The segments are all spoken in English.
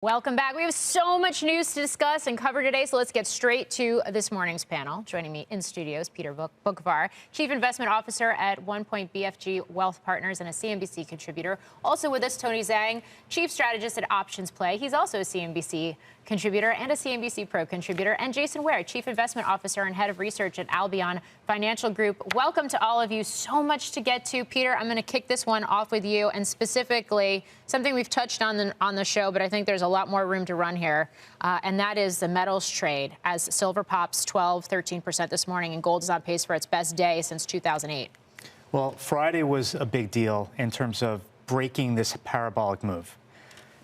Welcome back. We have so much news to discuss and cover today, so let's get straight to this morning's panel. Joining me in studio is Peter Boockvar, Chief Investment Officer at One Point BFG Wealth Partners and a CNBC contributor. Also with us, Tony Zhang, Chief Strategist at Options Play. He's also a CNBC contributor and a CNBC Pro contributor. And Jason Ware, Chief Investment Officer and Head of Research at Albion Financial Group. Welcome to all of you. So much to get to. Peter, I'm going to kick this one off with you, and specifically something we've touched on the show, but I think there's a lot more room to run here, and that is the metals trade, as silver pops 13% this morning, and gold is on pace for its best day since 2008. Well, Friday was a big deal in terms of breaking this parabolic move.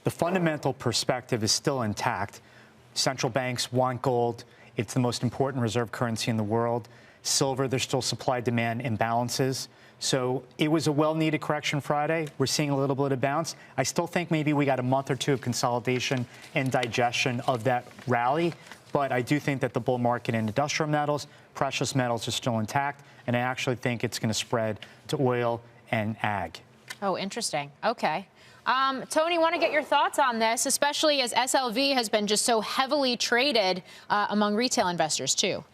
The fundamental perspective is still intact. Central banks want gold. It's the most important reserve currency in the world. Silver, there's still supply-demand imbalances. So it was a well-needed correction Friday. We're seeing a little bit of bounce. I still think maybe we got a month or two of consolidation and digestion of that rally. But I do think that the bull market in industrial metals, precious metals are still intact. And I actually think it's going to spread to oil and ag. Oh, interesting. OK. Tony, want to get your thoughts on this, especially as SLV has been just so heavily traded among retail investors, too.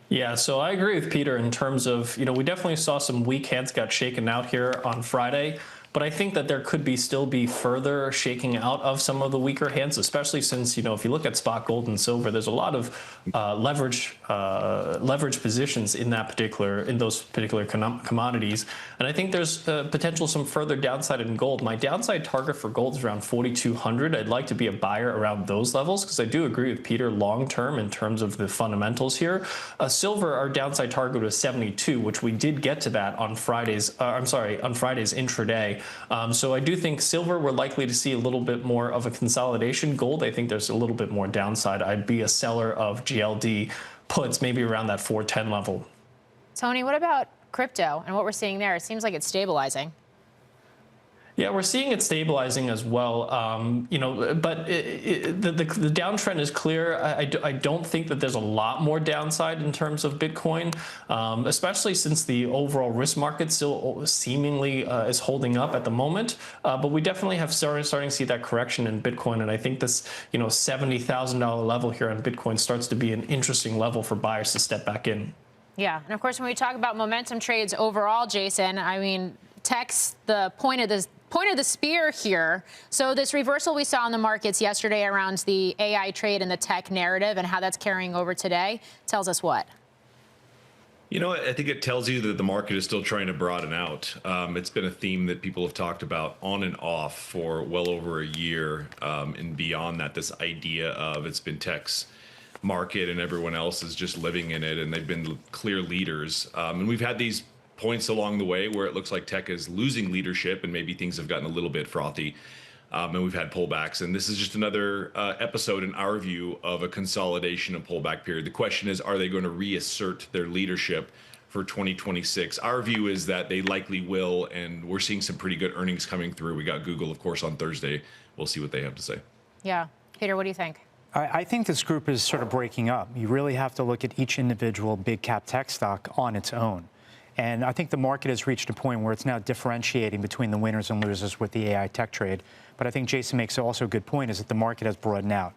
Yeah, so I agree with Peter in terms of, we definitely saw some weak hands got shaken out here on Friday. But I think that there could still be further shaking out of some of the weaker hands, especially since, if you look at spot gold and silver, there's a lot of leverage positions in those particular commodities. And I think there's potential some further downside in gold. My downside target for gold is around 4,200. I'd like to be a buyer around those levels because I do agree with Peter long term in terms of the fundamentals here. Silver, our downside target was 72, which we did get to that on Friday's intraday. So I do think silver, we're likely to see a little bit more of a consolidation. Gold, I think there's a little bit more downside. I'd be a seller of GLD puts maybe around that 410 level. Tony, what about crypto and what we're seeing there? It seems like it's stabilizing. Yeah, we're seeing it stabilizing as well, but the downtrend is clear. I don't think that there's a lot more downside in terms of Bitcoin, especially since the overall risk market still seemingly is holding up at the moment. But we definitely have starting to see that correction in Bitcoin, and I think this $70,000 level here on Bitcoin starts to be an interesting level for buyers to step back in. Yeah, and of course, when we talk about momentum trades overall, Jason, I mean, tech's the point of the spear here. So this reversal we saw in the markets yesterday around the AI trade and the tech narrative and how that's carrying over today tells us what? I think it tells you that the market is still trying to broaden out. It's been a theme that people have talked about on and off for well over a year. And beyond that, this idea of it's been tech's market and everyone else is just living in it. And they've been clear leaders. And we've had these points along the way where it looks like tech is losing leadership and maybe things have gotten a little bit frothy, and we've had pullbacks, and this is just another episode in our view of a consolidation and pullback period. The question is, are they going to reassert their leadership for 2026? Our view is that they likely will, and we're seeing some pretty good earnings coming through. We got Google, of course, on Thursday. We'll see what they have to say. Yeah. Peter, what do you think? I think this group is sort of breaking up. You really have to look at each individual big cap tech stock on its own. And I think the market has reached a point where it's now differentiating between the winners and losers with the AI tech trade. But I think Jason makes also a good point, is that the market has broadened out,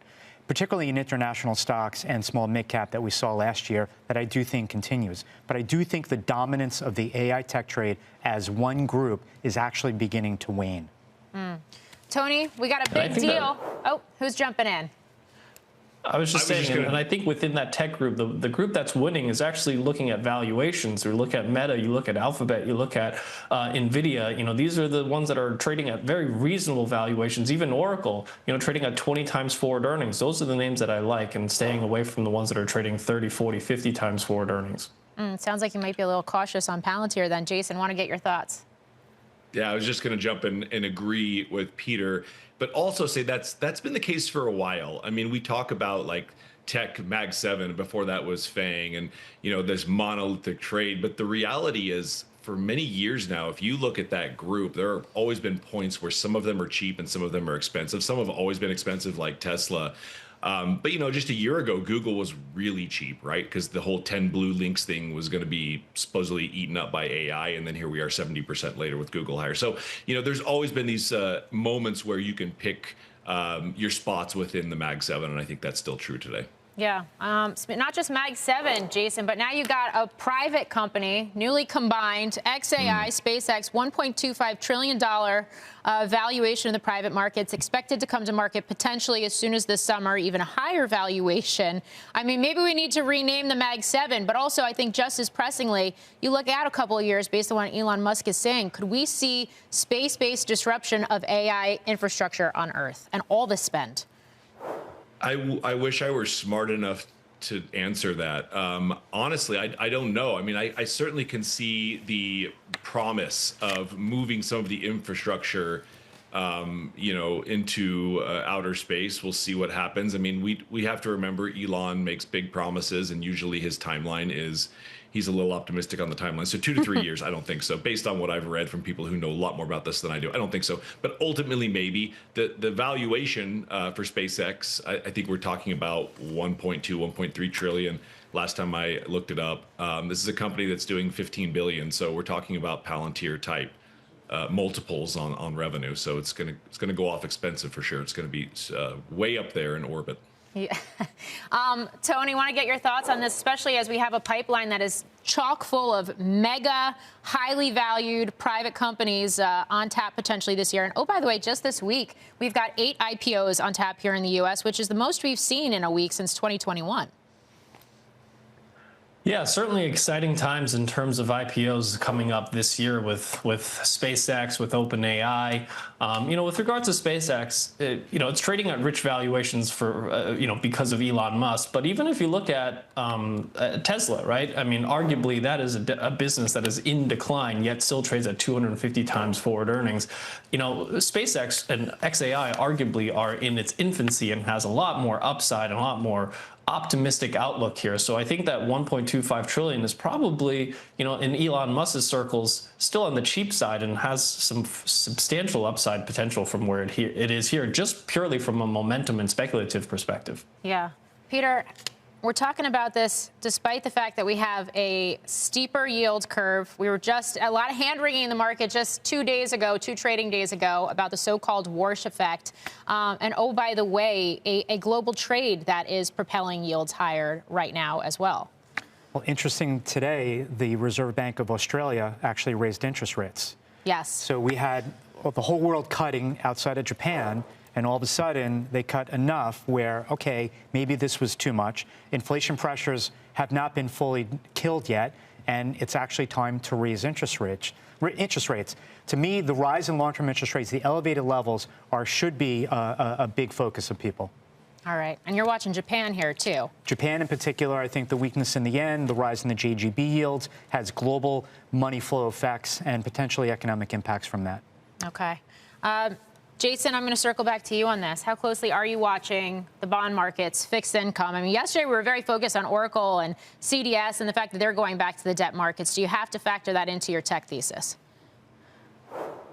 particularly in international stocks and small mid-cap that we saw last year, that I do think continues. But I do think the dominance of the AI tech trade as one group is actually beginning to wane. Tony, we got a big deal. Oh, who's jumping in? I was just saying, and I think within that tech group, the group that's winning is actually looking at valuations. You look at Meta, you look at Alphabet, you look at NVIDIA. These are the ones that are trading at very reasonable valuations. Even Oracle, trading at 20 times forward earnings. Those are the names that I like, and staying away from the ones that are trading 30, 40, 50 times forward earnings. Sounds like you might be a little cautious on Palantir then. Jason, want to get your thoughts? Yeah, I was just going to jump in and agree with Peter, but also say that's been the case for a while. I mean, we talk about like tech Mag 7, before that was FANG, and this monolithic trade. But the reality is, for many years now, if you look at that group, there have always been points where some of them are cheap and some of them are expensive. Some have always been expensive, like Tesla. But just a year ago, Google was really cheap, right? Because the whole 10 blue links thing was going to be supposedly eaten up by AI. And then here we are 70% later with Google higher. So, there's always been these moments where you can pick your spots within the Mag 7, and I think that's still true today. Yeah, not just Mag 7, Jason, but now you got a private company, newly combined, XAI, SpaceX, $1.25 trillion valuation in the private markets, expected to come to market potentially as soon as this summer, even a higher valuation. I mean, maybe we need to rename the Mag 7, but also I think just as pressingly, you look out a couple of years based on what Elon Musk is saying, could we see space-based disruption of AI infrastructure on Earth and all the spend? I wish I were smart enough to answer that. Honestly, I don't know. I mean, I certainly can see the promise of moving some of the infrastructure, into outer space. We'll see what happens. I mean, we have to remember Elon makes big promises, and usually his timeline is he's a little optimistic on the timeline. So 2 to 3 years, I don't think so. Based on what I've read from people who know a lot more about this than I do, I don't think so. But ultimately, maybe the valuation for SpaceX, I think we're talking about 1.2, 1.3 trillion. Last time I looked it up, this is a company that's doing 15 billion. So we're talking about Palantir type multiples on revenue. So it's gonna go off expensive for sure. It's gonna be way up there in orbit. Yeah. Tony, want to get your thoughts on this, especially as we have a pipeline that is chock full of mega, highly valued private companies on tap potentially this year. And oh, by the way, just this week, we've got 8 IPOs on tap here in the U.S., which is the most we've seen in a week since 2021. Yeah, certainly exciting times in terms of IPOs coming up this year with SpaceX, with OpenAI. With regards to SpaceX, it's trading at rich valuations for, because of Elon Musk. But even if you look at Tesla, right? I mean, arguably that is a business that is in decline, yet still trades at 250 times forward earnings. SpaceX and XAI arguably are in its infancy and has a lot more upside and a lot more optimistic outlook here. So I think that 1.25 trillion is probably, in Elon Musk's circles, still on the cheap side and has some substantial upside potential from where it is here, just purely from a momentum and speculative perspective. Yeah. Peter, we're talking about this despite the fact that we have a steeper yield curve. We were just a lot of hand-wringing in the market just 2 trading days ago, about the so-called Warsh effect. And oh, by the way, a global trade that is propelling yields higher right now as well. Well, interesting today, the Reserve Bank of Australia actually raised interest rates. Yes. So we had the whole world cutting outside of Japan. And all of a sudden, they cut enough where, okay, maybe this was too much. Inflation pressures have not been fully killed yet, and it's actually time to raise interest rates. To me, the rise in long-term interest rates, the elevated levels, should be a big focus of people. All right. And you're watching Japan here, too. Japan in particular, I think the weakness in the yen, the rise in the JGB yields, has global money flow effects and potentially economic impacts from that. Okay. Jason, I'm going to circle back to you on this. How closely are you watching the bond markets, fixed income? I mean, yesterday we were very focused on Oracle and CDS and the fact that they're going back to the debt markets. Do you have to factor that into your tech thesis?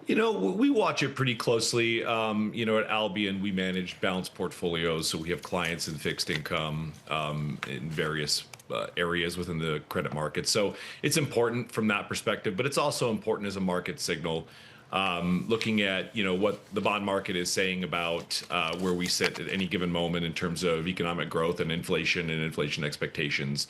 We watch it pretty closely. At Albion, we manage balanced portfolios. So we have clients in fixed income in various areas within the credit market. So it's important from that perspective, but it's also important as a market signal. Looking at, what the bond market is saying about where we sit at any given moment in terms of economic growth and inflation expectations.